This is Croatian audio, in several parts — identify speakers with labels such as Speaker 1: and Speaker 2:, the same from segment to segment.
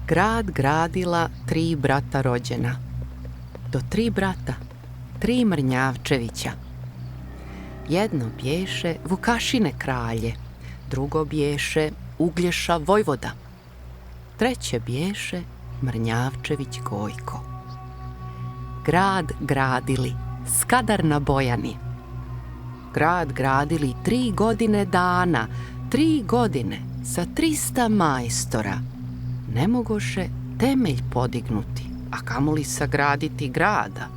Speaker 1: Grad gradila 3 brata rođena. Do 3 brata, 3 Mrnjavčevića. Jedno bješe Vukašine kralje, drugo bješe Uglješa vojvoda, treće bješe Mrnjavčević Gojko. Grad gradili, Skadar na Bojani. Grad gradili 3 godine dana, 3 godine sa 300 majstora. Ne mogoše temelj podignuti, a kamoli sagraditi grada.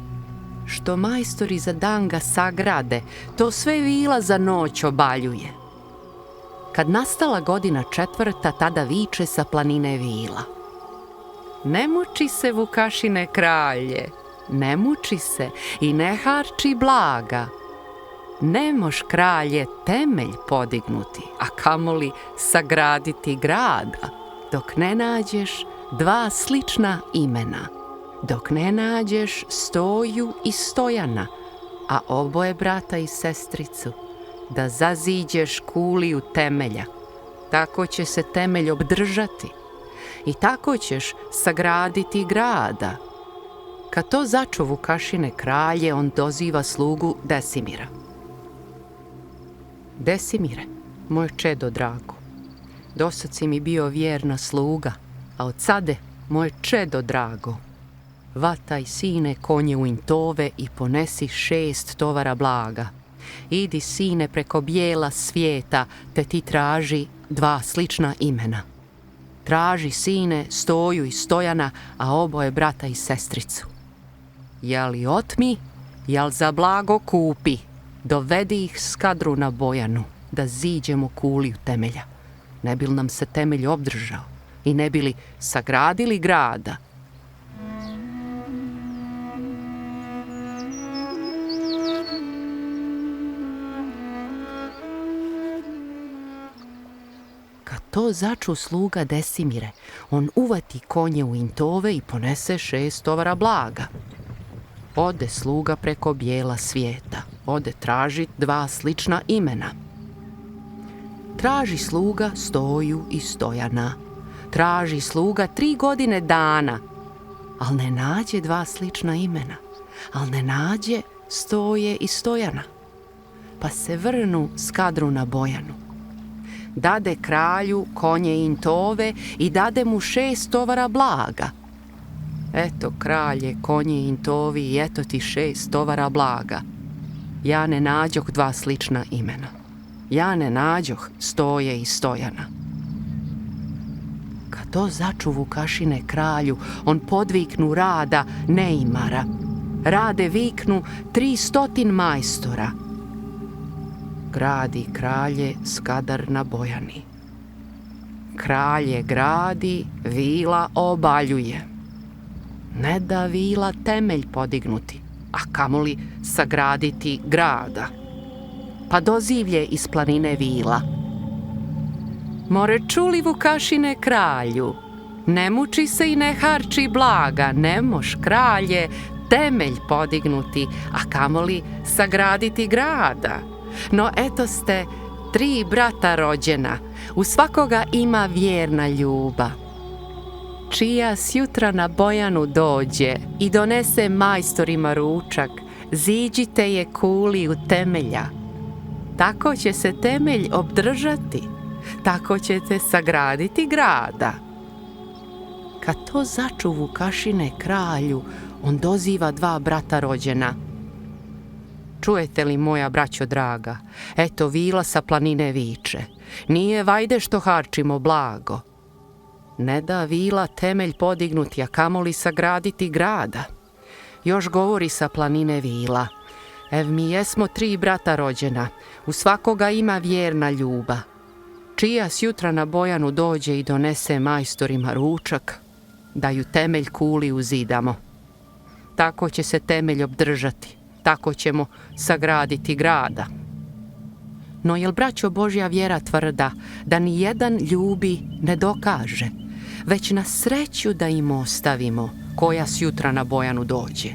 Speaker 1: Što majstori za dan ga sagrade, to sve vila za noć obaljuje. Kad nastala godina 4, tada viče sa planine vila: ne muči se Vukašine kralje, ne muči se i ne harči blaga. Ne moš kralje temelj podignuti, a kamoli sagraditi grada, dok ne nađeš 2 slična imena, dok ne nađeš Stoju i Stojana, a oboje brata i sestricu, da zaziđeš kuliju temelja. Tako će se temelj obdržati i tako ćeš sagraditi grada. Kad to začu Vukašine kralje, on doziva slugu Desimira. Desimire, moj čedo drago, dosad si mi bio vjerna sluga, a od sade, moj čedo drago, vataj sine konje u intove i ponesi 6 tovara blaga. Idi sine preko bijela svijeta, te ti traži 2 slična imena. Traži sine Stoju i Stojana, a oboje brata i sestricu. Jeli otmi, jel za blago kupi, dovedi ih Skadru na Bojanu, da ziđemo kuliju temelja. Ne bil nam se temelj obdržao i ne bili sagradili grada. Kad to začu sluga Desimire, on uvati konje u intove i ponese 6 tovara blaga. Ode sluga preko bijela svijeta, ode tražit 2 slična imena. Traži sluga Stoju i Stojana, traži sluga 3 godine dana, al ne nađe 2 slična imena, al ne nađe Stoje i Stojana, pa se vrnu Skadru na Bojanu. Dade kralju konje i intove i dade mu 6 tovara blaga. Eto kralje, konje i intovi i eto ti 6 tovara blaga. Ja ne nađoh 2 slična imena. Ja ne nađoh Stoje i Stojana. Kad to začu Vukašine kralju, on podviknu rada neimara. Rade viknu 300 majstora. Gradi kralje Skadar na Bojani. Kralje gradi, vila obaljuje. Ne da vila temelj podignuti, a kamoli sagraditi grada. Pa dozivlje iz planine vila: more čuli Vukašine kralju, ne muči se i ne harči blaga, ne moš kralje temelj podignuti, a kamoli sagraditi grada. No eto ste 3 brata rođena, u svakoga ima vjerna ljuba. Čija sjutra na Bojanu dođe i donese majstorima ručak, ziđite je kuliju temelja. Tako će se temelj obdržati, tako ćete sagraditi grada. Kad to začu Vukašine kralju, on doziva 2 brata rođena. Čujete li, moja braćo draga, eto vila sa planine viče: nije vajde što harčimo blago. Ne da vila temelj podignuti, a kamoli sagraditi grada. Još govori sa planine vila: ev mi jesmo 3 brata rođena, u svakoga ima vjerna ljuba. Čija sjutra na Bojanu dođe i donese majstorima ručak, da ju temelj kuli uzidamo. Tako će se temelj obdržati, tako ćemo sagraditi grada. No jel, braćo, Božja vjera tvrda da ni jedan ljubi ne dokaže, već na sreću da im ostavimo koja sjutra na Bojanu dođe.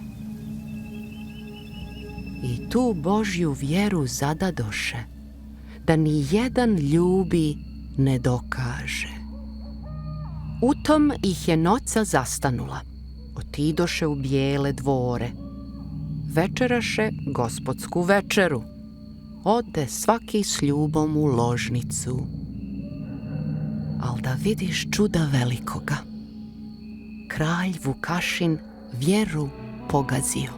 Speaker 1: I tu Božju vjeru zadadoše, da ni jedan ljubi ne dokaže. U tom ih je noća zastanula. Otidoše u bijele dvore. Večeraše gospodsku večeru. Ode svaki s ljubom u ložnicu. Al da vidiš čuda velikoga. Kralj Vukašin vjeru pogazio.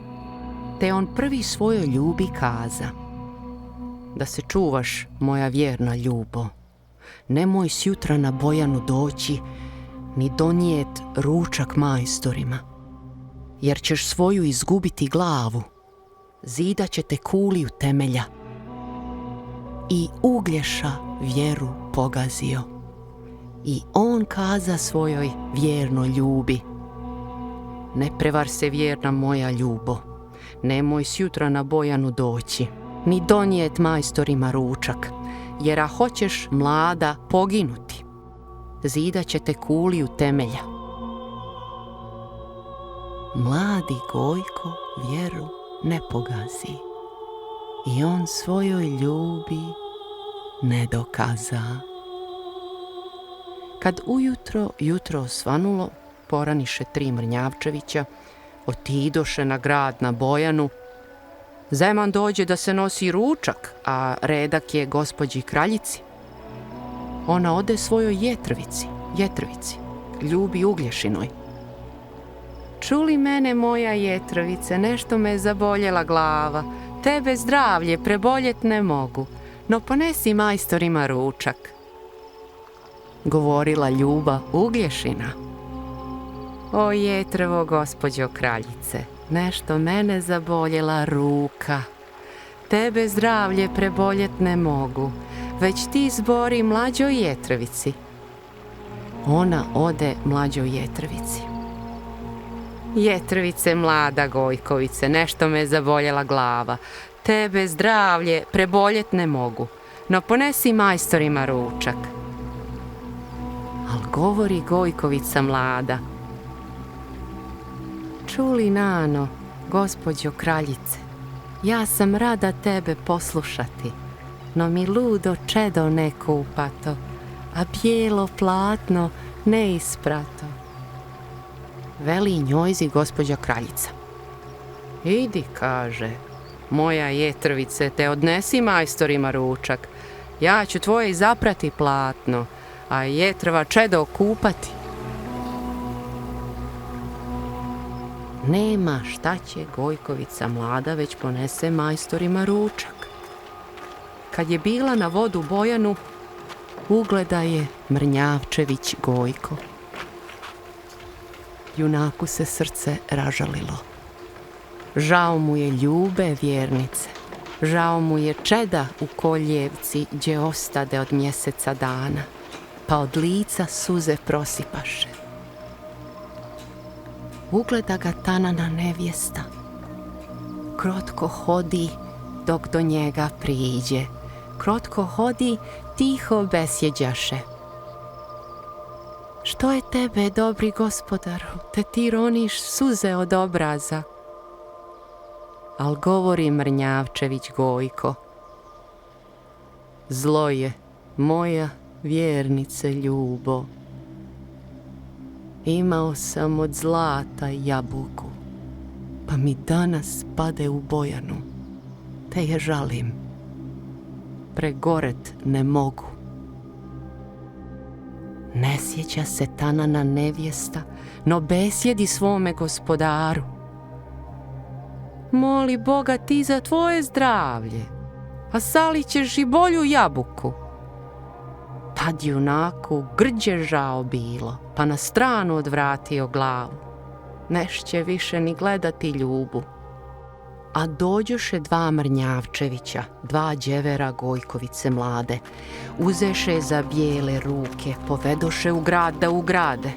Speaker 1: Te on prvi svojoj ljubi kaza: da se čuvaš, moja vjerna ljubo. Nemoj sjutra na Bojanu doći, ni donijet ručak majstorima, jer ćeš svoju izgubiti glavu. Zida će te kuli u temelja. I Uglješa vjeru pogazio. I on kaza svojoj vjernoj ljubi: ne prevar se, vjerna moja ljubo. Nemoj sjutra na Bojanu doći, ni donijet majstorima ručak, jer a hoćeš, mlada, poginuti. Zida će te kuli u temelja. Mladi Gojko vjeru ne pogazi i on svojoj ljubi ne dokaza. Kad ujutro jutro osvanulo, poraniše 3 Mrnjavčevića, otidoše na grad na Bojanu. Zeman dođe da se nosi ručak, a redak je gospođi kraljici. Ona ode svojoj jetrvici, ljubi Uglješinoj. Čuli mene, moja jetrovice, nešto me zaboljela glava. Tebe zdravlje preboljet ne mogu, no ponesi majstorima ručak. Govorila ljuba Uglješina: o jetrovo gospođo kraljice, nešto mene zaboljela ruka. Tebe zdravlje preboljet ne mogu, već ti zbori mlađoj jetrovici. Ona ode mlađoj jetrovici. Jetrovice mlada Gojkovice, nešto me zaboljela glava. Tebe zdravlje preboljet ne mogu, no ponesi majstorima ručak. Al govori Gojkovica mlada: čuli nano, gospođo kraljice, ja sam rada tebe poslušati, no mi ludo čedo ne kupato, a bijelo platno ne isprato. Veli njojzi gospođa kraljica: idi, kaže, moja jetrovice, te odnesi majstorima ručak, ja ću tvoje zaprati platno, a jetrva čedo kupati. Nema šta će Gojkovica mlada, već ponese majstorima ručak. Kad je bila na vodu Bojanu, ugleda je Mrnjavčević Gojko. Junaku se srce ražalilo. Žao mu je ljube vjernice, žao mu je čeda u koljevci gdje ostade od mjeseca dana, pa od lica suze prosipaše. Ugleda ga Tanana nevjesta. Krotko hodi dok do njega priđe, krotko hodi, tiho besjeđaše. Što je tebe, dobri gospodaru, te ti roniš suze od obraza? Al govori Mrnjavčević Gojko: zlo je, moja vjernice ljubo. Imao sam od zlata jabuku, pa mi danas pade u Bojanu, te je žalim. Pregoret ne mogu. Ne sjeća se Tanana nevjesta, no besjedi svome gospodaru. Moli Boga ti za tvoje zdravlje, a salit ćeš i bolju jabuku. Tad junaku grđe žao bilo, pa na stranu odvratio glavu. Nešće više ni gledati ljubu. A dođoše 2 Mrnjavčevića, 2 đevera Gojkovice mlade. Uzeše za bijele ruke, povedoše u grad da ugrade.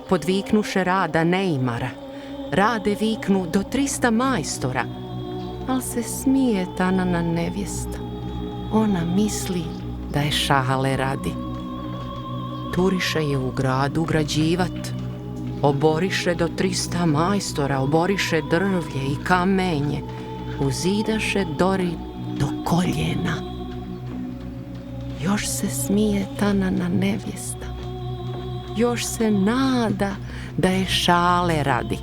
Speaker 1: Podviknuše rada neimara. Rade viknu do 300 majstora. Al se smije Tanana nevjesta. Ona misli da je šale radi. Turiše je u gradu ugrađivat. Oboriše do 300 majstora, oboriše drvlje i kamenje. Uzidaše dori do koljena. Još se smije Tanana nevjesta. još se nada da je šale radi.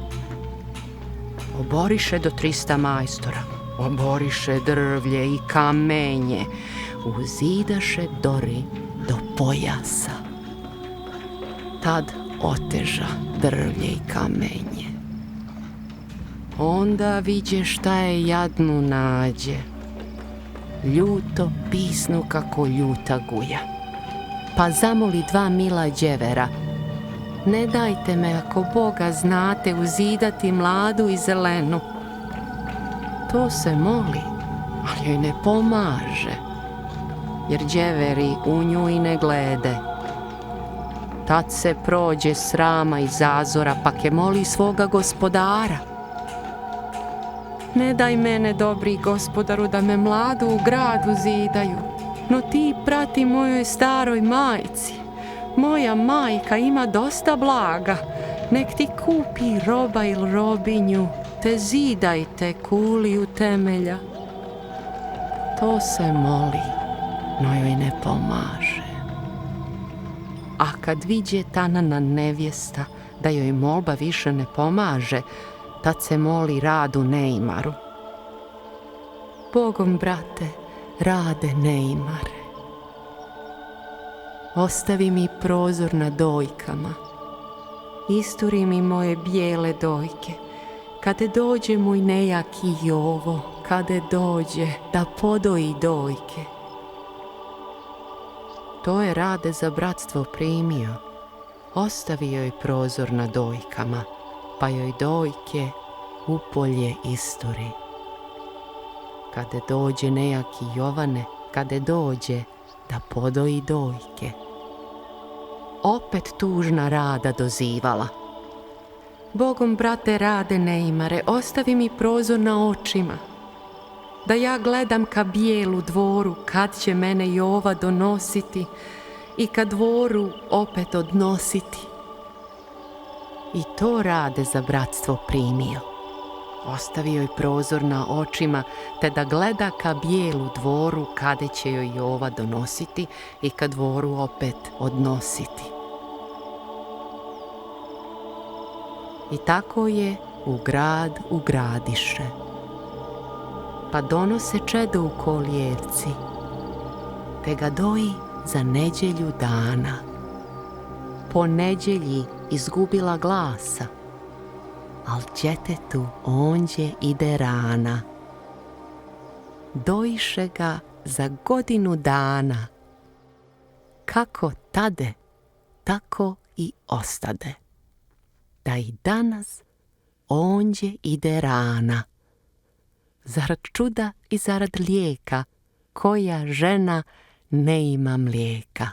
Speaker 1: Oboriše do 300 majstora, oboriše drvlje i kamenje, uzidaše dori do pojasa. Tad oteža drvlje i kamenje. Onda viđe šta je jadnu nađe. Ljuto pisnu kako ljuta guja. Pa zamoli 2 mila đevera: ne dajte me, ako Boga znate, uzidati mladu i zelenu. To se moli, ali joj ne pomaže, jer đeveri u nju i ne glede. Tad se prođe srama i zazora, pak je moli svoga gospodara: ne daj mene, dobri gospodaru, da me mladu u gradu zidaju, no ti prati mojoj staroj majci. Moja majka ima dosta blaga, nek ti kupi roba ili robinju, te zidajte kuliju temelja. To se moli, no joj ne pomaže. A kad viđe tanana nevjesta da joj molba više ne pomaže, tad se moli Radu Neimaru: Bogom, brate, Rade Neimare, ostavi mi prozor na dojkama, isturi mi moje bijele dojke, kada dođe moj nejaki Jovo, kada dođe da podoji dojke. To je Rade za bratstvo primio, ostavio joj prozor na dojkama, pa joj dojke u polje isturi. Kada dođe nejaki Jovane, kada dođe da podoji dojke. Opet tužna Rada dozivala: Bogom, brate, Rade Neimare, ostavi mi prozor na očima, da ja gledam ka bijelu dvoru, kad će mene Jova donositi i ka dvoru opet odnositi. I to Rade za bratstvo primio, ostavio joj prozor na očima, te da gleda ka bijelu dvoru, kada će joj Jova donositi i ka dvoru opet odnositi. I tako je u grad ugradiše, pa donose čedo u kolijevci, te ga doji za nedjelju dana. Po nedjelji izgubila glasa, al djetetu onđe ide rana. Dojiše ga za 1 godinu dana, kako tade, tako i ostade, da i danas onđe ide rana. Zarad čuda i zarad lijeka, koja žena ne ima mlijeka.